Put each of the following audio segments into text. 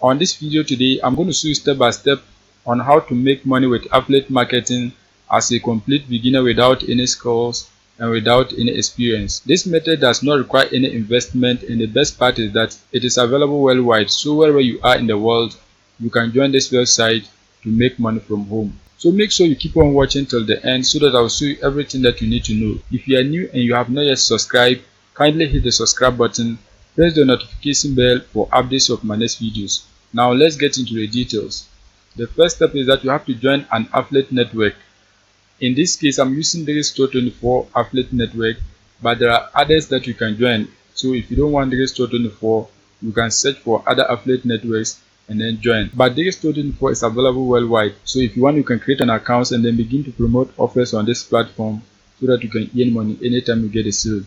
On this video today, I'm going to show you step by step on how to make money with affiliate marketing as a complete beginner without any skills and without any experience. This method does not require any investment, and the best part is that it is available worldwide. So wherever you are in the world, you can join this website to make money from home. So make sure you keep on watching till the end so that I will show you everything that you need to know. If you are new and you have not yet subscribed, kindly hit the subscribe button, press the notification bell for updates of my next videos. Now let's get into the details. The first step is that you have to join an affiliate network. In this case, I'm using the Store24 affiliate network, but there are others that you can join. So if you don't want the Store24, you can search for other affiliate networks and then join. But the Store24 is available worldwide. So if you want, you can create an account and then begin to promote offers on this platform so that you can earn money anytime you get a sale.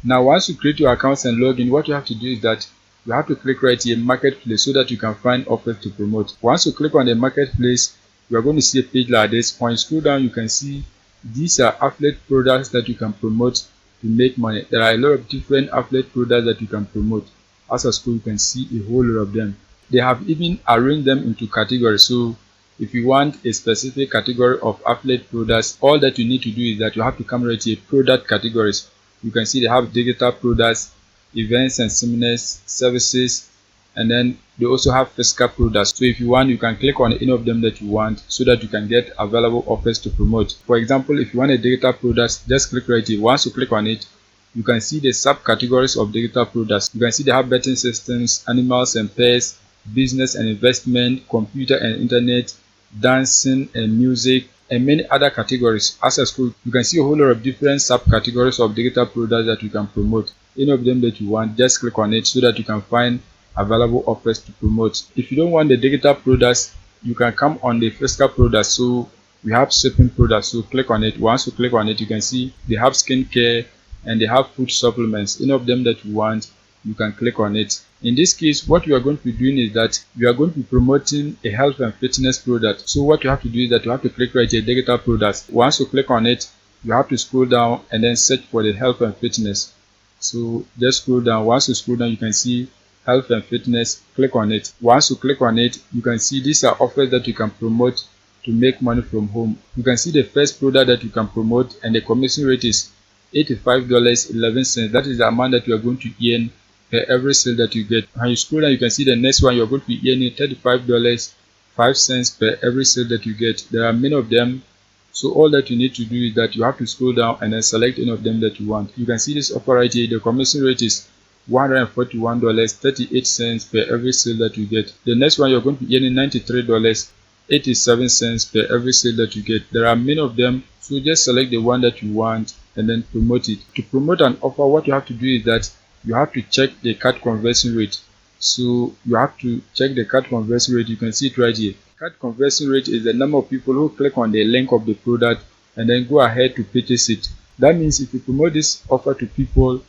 Now once you create your accounts and log in, what you have to do is that you have to click right here marketplace so that you can find offers to promote. Once you click on the marketplace, you are going to see a page like this. When you scroll down, you can see these are affiliate products that you can promote to make money. There are a lot of different affiliate products that you can promote. As I scroll, you can see a whole lot of them. They have even arranged them into categories. So if you want a specific category of affiliate products, all that you need to do is that you have to come right here product categories. You can see they have digital products, events and seminars, services, and then they also have physical products. So if you want, you can click on any of them that you want so that you can get available offers to promote. For example, if you want a digital products, just click right here. Once you click on it, you can see the subcategories of digital products. You can see they have betting systems, animals and pets, business and investment, computer and internet, dancing and music, and many other categories. As a school, you can see a whole lot of different subcategories of digital products that you can promote. Any of them that you want, just click on it so that you can find available offers to promote. If you don't want the digital products, you can come on the physical products. So we have shipping products, so click on it. Once you click on it, you can see they have skincare and they have food supplements. Any of them that you want, you can click on it. In this case, what you are going to be doing is that you are going to be promoting a health and fitness product. So what you have to do is that you have to click right here digital products. Once you click on it, you have to scroll down and then search for the health and fitness. So just scroll down. Once you scroll down, you can see health and fitness. Click on it. Once you click on it, you can see these are offers that you can promote to make money from home. You can see the first product that you can promote, and the commission rate is $85.11. That is the amount that you are going to earn per every sale that you get. When you scroll down, you can see the next one. You are going to be earning $35.05 per every sale that you get. There are many of them. So all that you need to do is that you have to scroll down and then select any of them that you want. You can see this offer right here. The commission rate is $141.38 per every sale that you get. The next one, you're going to be earning $93.87 per every sale that you get. There are many of them, so just select the one that you want and then promote it. To promote an offer, what you have to do is that you have to check the cart conversion rate. So you have to check the cart conversion rate. You can see it right here. Cart conversion rate is the number of people who click on the link of the product and then go ahead to purchase it. That means if you promote this offer to people,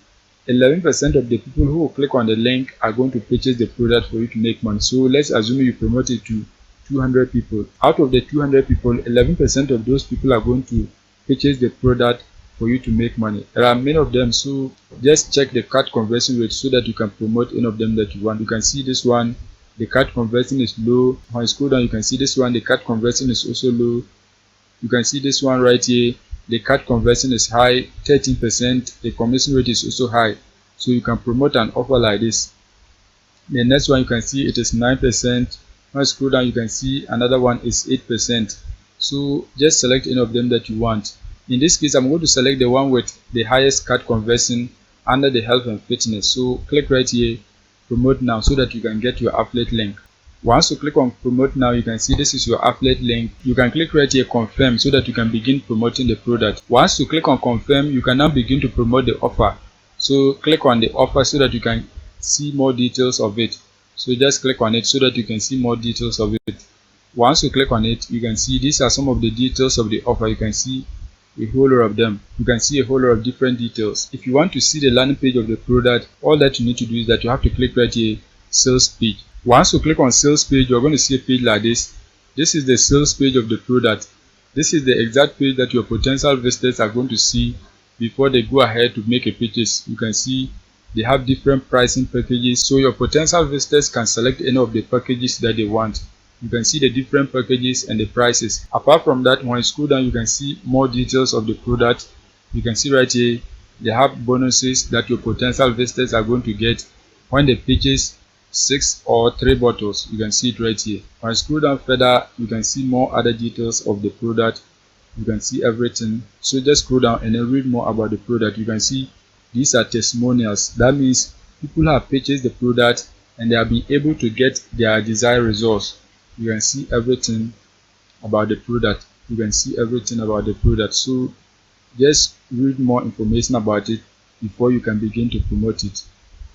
11% of the people who will click on the link are going to purchase the product for you to make money. So let's assume you promote it to 200 people. Out of the 200 people, 11% of those people are going to purchase the product for you to make money. There are many of them, so just check the cart conversion rate so that you can promote any of them that you want. You can see this one, the cart conversion is low. When you scroll down, you can see this one, the cart conversion is also low. You can see this one right here, the cart conversion is high, 13%. The commission rate is also high, so you can promote an offer like this. The next one, you can see it is 9%. When you scroll down, you can see another one is 8%. So just select any of them that you want. In this case, I'm going to select the one with the highest cart conversion under the health and fitness. So click right here, promote now, so that you can get your affiliate link. Once you click on promote now, you can see this is your affiliate link. You can click right here confirm so that you can begin promoting the product. Once you click on confirm, you can now begin to promote the offer. So click on the offer so that you can see more details of it. So just click on it so that you can see more details of it. Once you click on it, you can see these are some of the details of the offer. You can see a whole lot of them. You can see a whole lot of different details. If you want to see the landing page of the product, all that you need to do is that you have to click right here sales page. Once you click on sales page, you're going to see a page like this. This is the sales page of the product. This is the exact page that your potential visitors are going to see before they go ahead to make a purchase. You can see They have different pricing packages, so your potential visitors can select any of the packages that they want. You can see the different packages and the prices. Apart from that, when you scroll down, you can see more details of the product. You can see right here they have bonuses that your potential visitors are going to get when they purchase 6 or 3 bottles. You can see it right here. When you scroll down further, you can see more other details of the product. You can see everything. So just scroll down and then read more about the product. You can see these are testimonials. That means people have purchased the product and they have been able to get their desired results. You can see everything about the product. You can see everything about the product. So just read more information about it before you can begin to promote it.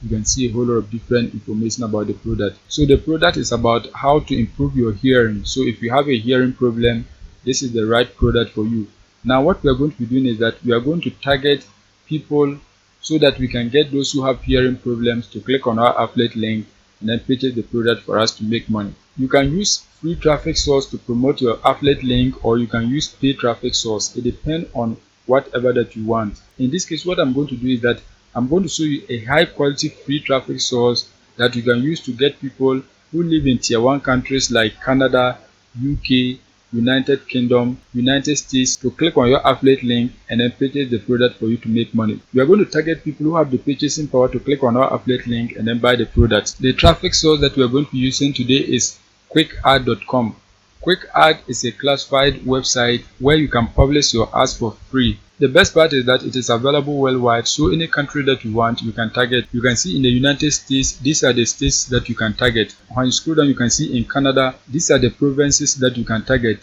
You can see a whole lot of different information about the product. So the product is about how to improve your hearing. So if you have a hearing problem, this is the right product for you. Now what we are going to be doing is that we are going to target people so that we can get those who have hearing problems to click on our affiliate link and then purchase the product for us to make money. You can use free traffic source to promote your affiliate link, or you can use paid traffic source. It depends on whatever that you want. In this case, what I'm going to do is that I'm going to show you a high quality free traffic source that you can use to get people who live in tier 1 countries like Canada, UK, United Kingdom, United States to click on your affiliate link and then purchase the product for you to make money. We are going to target people who have the purchasing power to click on our affiliate link and then buy the product. The traffic source that we are going to be using today is quickad.com. QuickAd is a classified website where you can publish your ads for free. The best part is that it is available worldwide, so any country that you want, you can target. You can see in the United States, these are the states that you can target. When you scroll down, you can see in Canada, these are the provinces that you can target.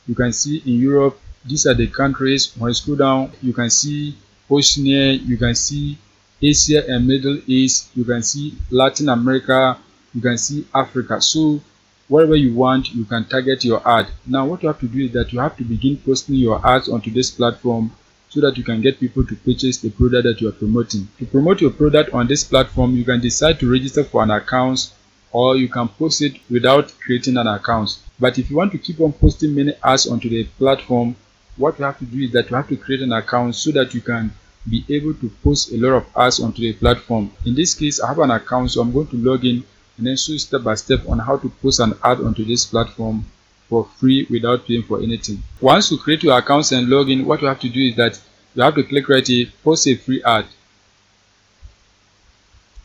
You can see in Europe, these are the countries. When you scroll down, you can see Oceania, you can see Asia and Middle East, you can see Latin America, you can see Africa. So wherever you want, you can target your ad. Now what you have to do is that you have to begin posting your ads onto this platform so that you can get people to purchase the product that you are promoting. To promote your product on this platform, you can decide to register for an account, or you can post it without creating an account. But if you want to keep on posting many ads onto the platform, what you have to do is that you have to create an account so that you can be able to post a lot of ads onto the platform. In this case, I have an account, so I'm going to log in and then show you step by step on how to post an ad onto this platform for free without paying for anything. Once you create your accounts and log in, what you have to do is that you have to click right here, post a free ad.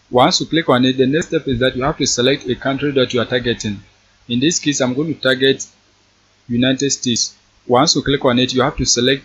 Once you click on it, the next step is that you have to select a country that you are targeting. In this case, I'm going to target United States. Once you click on it, you have to select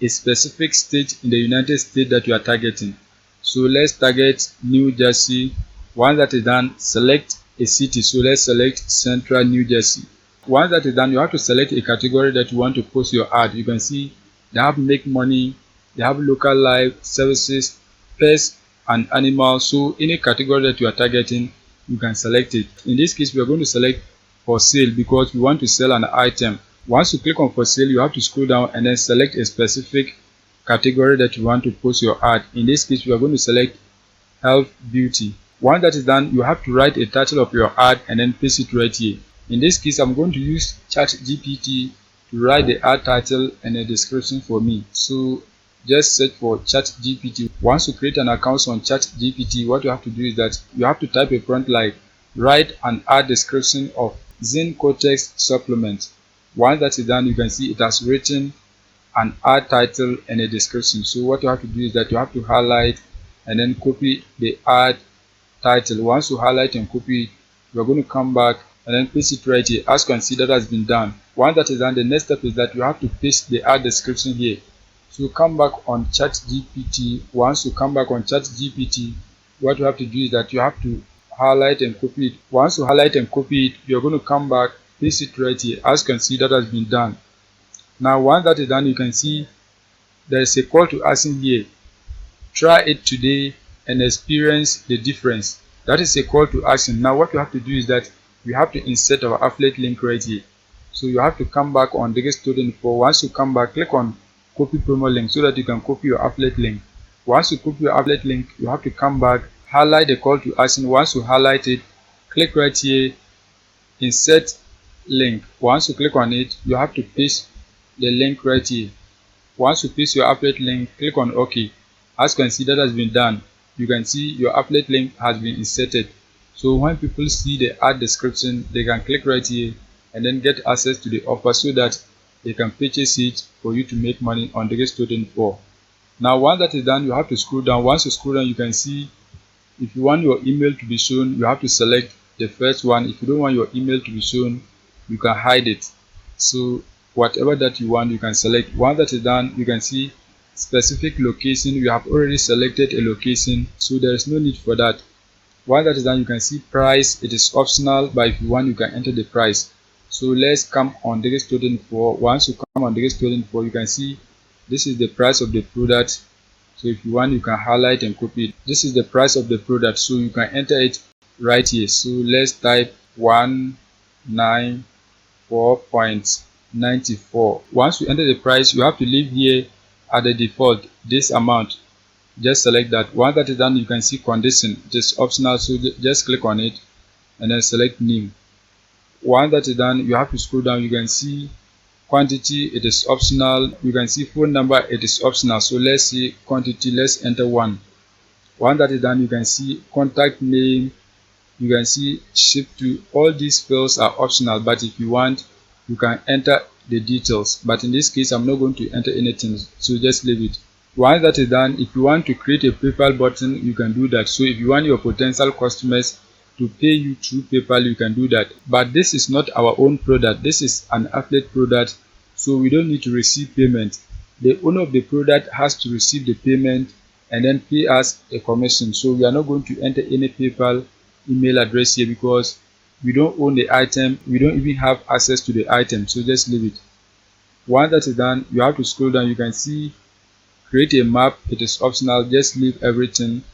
a specific state in the United States that you are targeting. So let's target New Jersey. Once that is done, select a city. So let's select Central New Jersey. Once that is done, you have to select a category that you want to post your ad. You can see they have make money, they have local life, services, pets and animals. So any category that you are targeting, you can select it. In this case, we are going to select for sale because we want to sell an item. Once you click on for sale, you have to scroll down and then select a specific category that you want to post your ad. In this case, we are going to select health beauty. Once that is done, you have to write a title of your ad and then paste it right here. In this case, I'm going to use ChatGPT to write the ad title and a description for me. So just search for ChatGPT. Once you create an account on ChatGPT, what you have to do is that you have to type a prompt like write an ad description of Zinc Cortex supplement. Once that is done, you can see it has written an ad title and a description. So what you have to do is that you have to highlight and then copy the ad title. Once you highlight and copy it, you are going to come back and then paste it right here. As considered has been done. Once that is done, the next step is that you have to paste the ad description here. So come back on ChatGPT. Once you come back on ChatGPT, what you have to do is that you have to highlight and copy it. Once you highlight and copy it, you're going to come back, paste it right here. As considered has been done. Now once that is done, you can see there is a call to action here. Try it today and experience the difference. That is a call to action. Now what you have to do is that we have to insert our affiliate link right here. So you have to come back on the student info. Once you come back, click on copy promo link so that you can copy your affiliate link. Once you copy your affiliate link, you have to come back, highlight the call to action. Once you highlight it, click right here, insert link. Once you click on it, you have to paste the link right here. Once you paste your affiliate link, click on OK. As considered has been done. you can see your affiliate link has been inserted. So when people see the ad description, they can click right here and then get access to the offer so that they can purchase it for you to make money on the student for. Now once that is done, you have to scroll down. Once you scroll down, you can see if you want your email to be shown, you have to select the first one. If you don't want your email to be shown, you can hide it. So whatever that you want, you can select. Once that is done, you can see specific location. You have already selected a location, so there is no need for that. Once that is done, you can see price. It is optional, but if you want, you can enter the price. So let's come on the student for. Once you come on the student for, you can see this is the price of the product. So if you want, you can highlight and copy it. This is the price of the product, so you can enter it right here. So let's type 194.94. Once you enter the price, you have to leave here at the default this amount. Just select that. Once that is done, you can see condition. It is optional, so just click on it and then select name. Once that is done, you have to scroll down. You can see quantity, it is optional. You can see phone number, it is optional. So let's see quantity, let's enter 1. Once that is done, you can see contact name, you can see ship to. All these fields are optional, but if you want, you can enter the details. But in this case, I'm not going to enter anything, so just leave it. Once that is done, if you want to create a PayPal button, you can do that. So if you want your potential customers to pay you through PayPal, you can do that. But this is not our own product. This is an affiliate product, so we don't need to receive payment. The owner of the product has to receive the payment and then pay us a commission. So we are not going to enter any PayPal email address here because we don't own the item. We don't even have access to the item, so just leave it. Once that is done, you have to scroll down. You can see create a map. It is optional, just leave everything.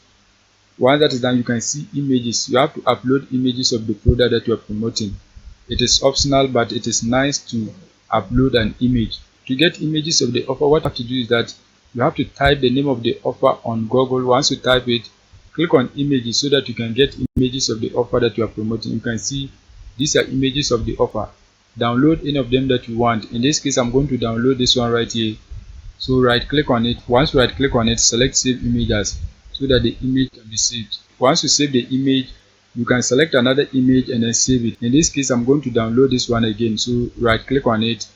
Once that is done, you can see images. You have to upload images of the product that you are promoting. It is optional, but it is nice to upload an image. To get images of the offer, what you have to do is that you have to type the name of the offer on Google. Once you type it, click on images so that you can get images of the offer that you are promoting. You can see these are images of the offer. Download any of them that you want. In this case, I'm going to download this one right here. So right click on it. Once you right click on it, select save images so that the image can be saved. Once you save the image, you can select another image and then save it. In this case, I'm going to download this one again. So right click on it,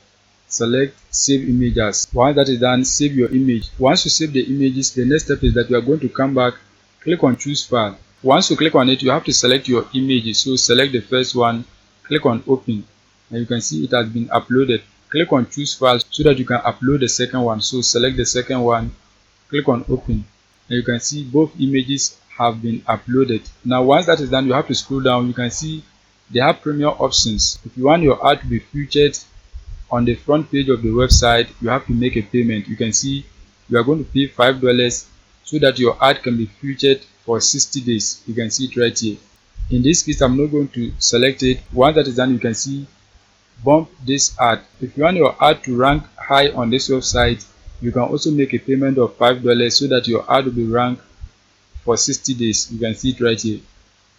select save images. Once that is done, save your image. Once you save the images, the next step is that you are going to come back, click on choose file. Once you click on it, you have to select your images. So select the first one, click on open, and you can see it has been uploaded. Click on choose file so that you can upload the second one. So select the second one, click on open, and you can see both images have been uploaded. Now once that is done, you have to scroll down. You can see they have premium options. If you want your ad to be featured on the front page of the website, you have to make a payment. You can see you are going to pay $5 so that your ad can be featured for 60 days. You can see it right here. In this case, I'm not going to select it. Once that is done, you can see bump this ad. If you want your ad to rank high on this website, you can also make a payment of $5 so that your ad will be ranked for 60 days. You can see it right here.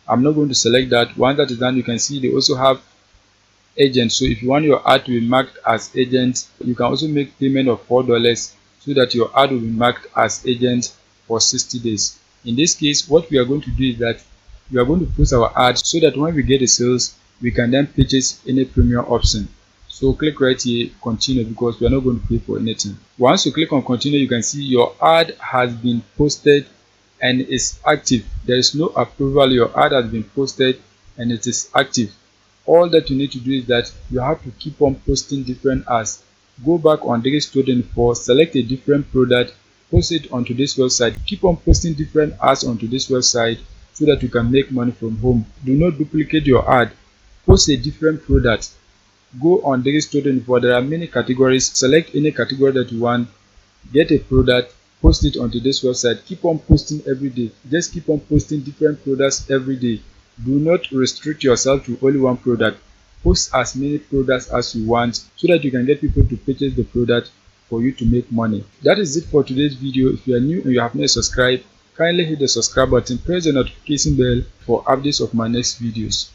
I'm not going to select that. Once that is done, you can see they also have agent. So if you want your ad to be marked as agent, you can also make payment of $4 so that your ad will be marked as agent for 60 days. In this case, what we are going to do is that we are going to post our ad so that when we get the sales, we can then purchase any premium option. So click right here, continue, because we are not going to pay for anything. Once you click on continue, you can see your ad has been posted and is active. There is no approval. Your ad has been posted and it is active. All that you need to do is that you have to keep on posting different ads. Go back on Student4, select a different product, post it onto this website. Keep on posting different ads onto this website so that you can make money from home. Do not duplicate your ad. Post a different product. Go on Student4. There are many categories. Select any category that you want. Get a product, post it onto this website. Keep on posting every day. Just keep on posting different products every day. Do not restrict yourself to only one product. Post as many products as you want so that you can get people to purchase the product for you to make money. That is it for today's video. If you are new and you have not subscribed, kindly hit the subscribe button, press the notification bell for updates of my next videos.